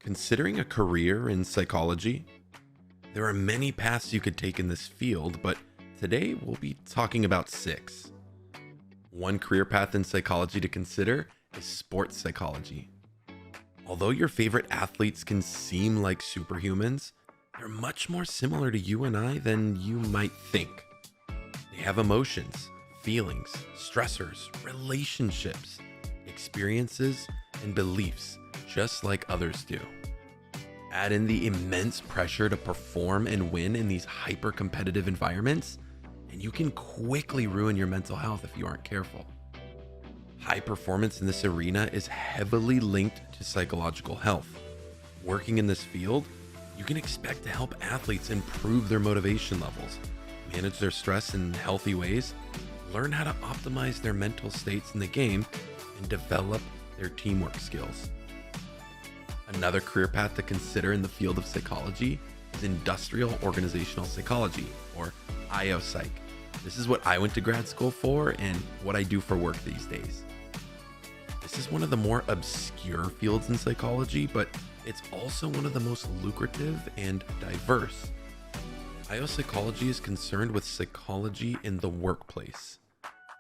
Considering a career in psychology, there are many paths you could take in this field, but today we'll be talking about six. One career path in psychology to consider is sports psychology. Although your favorite athletes can seem like superhumans, they're much more similar to you and I than you might think. They have emotions, feelings, stressors, relationships, experiences, and beliefs just like others do. Add in the immense pressure to perform and win in these hyper-competitive environments, and you can quickly ruin your mental health if you aren't careful. High performance in this arena is heavily linked to psychological health. Working in this field, you can expect to help athletes improve their motivation levels, manage their stress in healthy ways, learn how to optimize their mental states in the game, and develop their teamwork skills. Another career path to consider in the field of psychology is industrial organizational psychology, or IOPsych. This is what I went to grad school for and what I do for work these days. This is one of the more obscure fields in psychology, but it's also one of the most lucrative and diverse. IOPsychology is concerned with psychology in the workplace.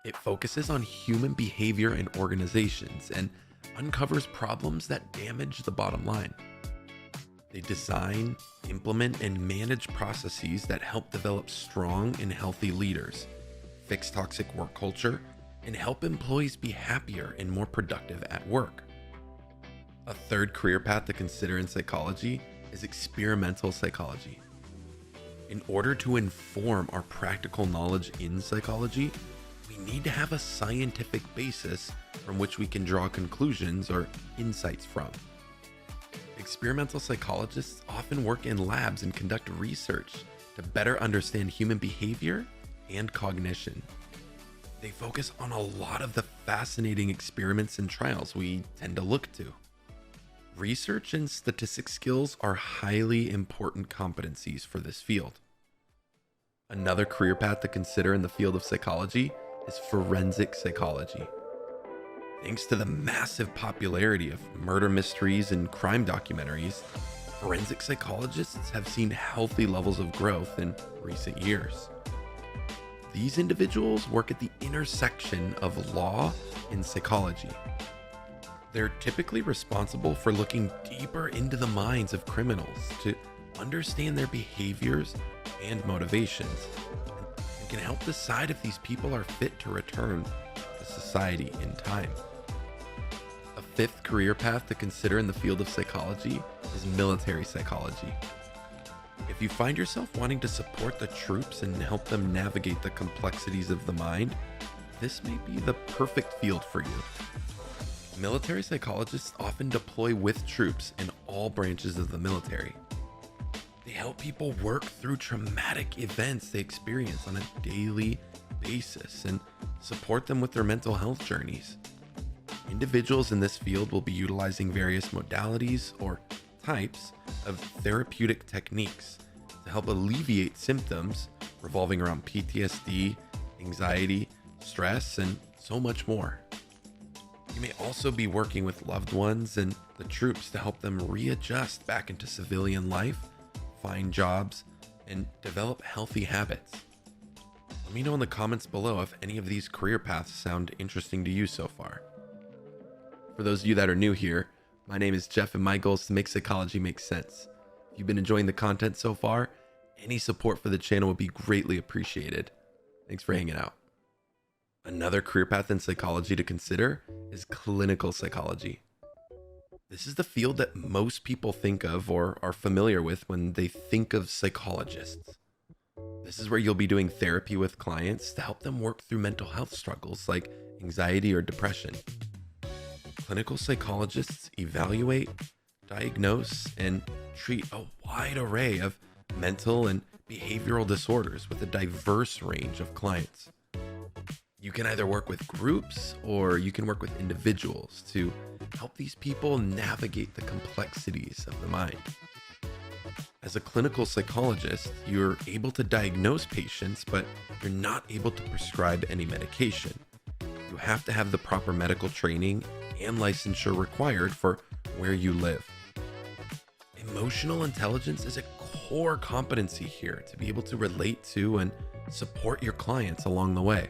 It focuses on human behavior in organizations and uncovers problems that damage the bottom line. They design, implement, and manage processes that help develop strong and healthy leaders, fix toxic work culture, and help employees be happier and more productive at work. A third career path to consider in psychology is experimental psychology. In order to inform our practical knowledge in psychology, we need to have a scientific basis from which we can draw conclusions or insights from. Experimental psychologists often work in labs and conduct research to better understand human behavior and cognition. They focus on a lot of the fascinating experiments and trials we tend to look to. Research and statistics skills are highly important competencies for this field. Another career path to consider in the field of psychology is forensic psychology. Thanks to the massive popularity of murder mysteries and crime documentaries, forensic psychologists have seen healthy levels of growth in recent years. These individuals work at the intersection of law and psychology. They're typically responsible for looking deeper into the minds of criminals to understand their behaviors and motivations, and can help decide if these people are fit to return to society in time. A fifth career path to consider in the field of psychology is military psychology. If you find yourself wanting to support the troops and help them navigate the complexities of the mind, this may be the perfect field for you. Military psychologists often deploy with troops in all branches of the military. They help people work through traumatic events they experience on a daily basis and support them with their mental health journeys. Individuals in this field will be utilizing various modalities or types of therapeutic techniques to help alleviate symptoms revolving around PTSD, anxiety, stress, and so much more. You may also be working with loved ones and the troops to help them readjust back into civilian life, find jobs, and develop healthy habits. Let me know in the comments below if any of these career paths sound interesting to you so far. For those of you that are new here, my name is Jeff and my goal is to make psychology make sense. If you've been enjoying the content so far, any support for the channel would be greatly appreciated. Thanks for hanging out. Another career path in psychology to consider is clinical psychology. This is the field that most people think of or are familiar with when they think of psychologists. This is where you'll be doing therapy with clients to help them work through mental health struggles like anxiety or depression. Clinical psychologists evaluate, diagnose, and treat a wide array of mental and behavioral disorders with a diverse range of clients. You can either work with groups or you can work with individuals to help these people navigate the complexities of the mind. As a clinical psychologist, you're able to diagnose patients, but you're not able to prescribe any medication. You have to have the proper medical training and licensure required for where you live. Emotional intelligence is a core competency here to be able to relate to and support your clients along the way.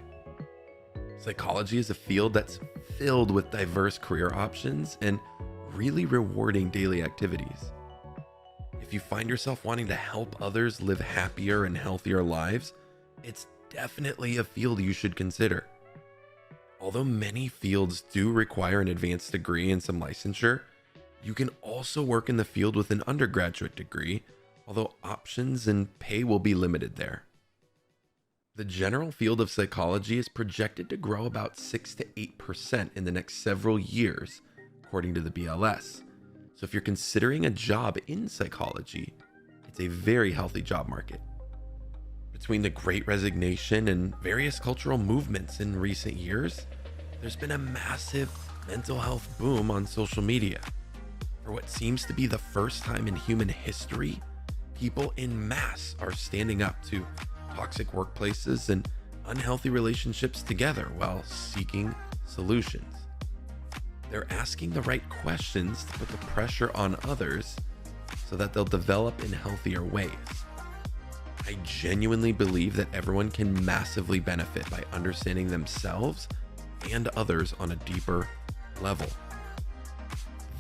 Psychology is a field that's filled with diverse career options and really rewarding daily activities. If you find yourself wanting to help others live happier and healthier lives, it's definitely a field you should consider. Although many fields do require an advanced degree and some licensure, you can also work in the field with an undergraduate degree, although options and pay will be limited there. The general field of psychology is projected to grow about 6 to 8% in the next several years, according to the BLS. So if you're considering a job in psychology, it's a very healthy job market. Between the Great Resignation and various cultural movements in recent years, there's been a massive mental health boom on social media. For what seems to be the first time in human history, people en masse are standing up to toxic workplaces and unhealthy relationships together while seeking solutions. They're asking the right questions to put the pressure on others so that they'll develop in healthier ways. I genuinely believe that everyone can massively benefit by understanding themselves and others on a deeper level.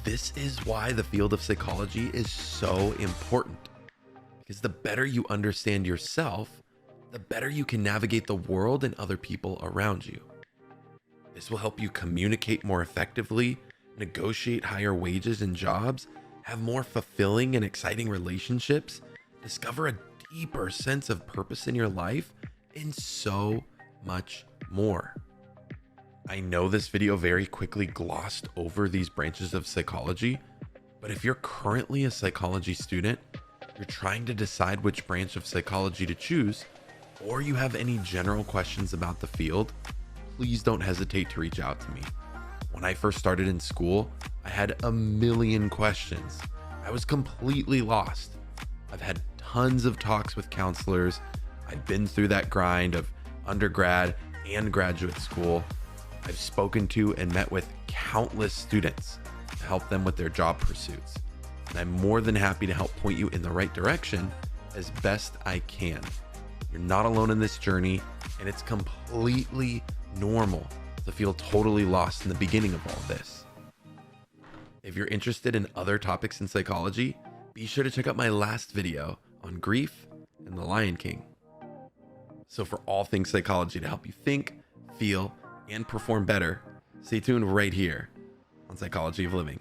This is why the field of psychology is so important, because the better you understand yourself, the better you can navigate the world and other people around you. This will help you communicate more effectively, negotiate higher wages and jobs, have more fulfilling and exciting relationships, discover a deeper sense of purpose in your life, and so much more. I know this video very quickly glossed over these branches of psychology, but if you're currently a psychology student, you're trying to decide which branch of psychology to choose, or you have any general questions about the field, please don't hesitate to reach out to me. When I first started in school, I had a million questions. I was completely lost. I've had tons of talks with counselors. I've been through that grind of undergrad and graduate school. I've spoken to and met with countless students to help them with their job pursuits. And I'm more than happy to help point you in the right direction as best I can. You're not alone in this journey, and it's completely normal to feel totally lost in the beginning of all this. If you're interested in other topics in psychology, be sure to check out my last video on grief and the Lion King. So for all things psychology to help you think, feel, and perform better, stay tuned right here on Psychology of Living.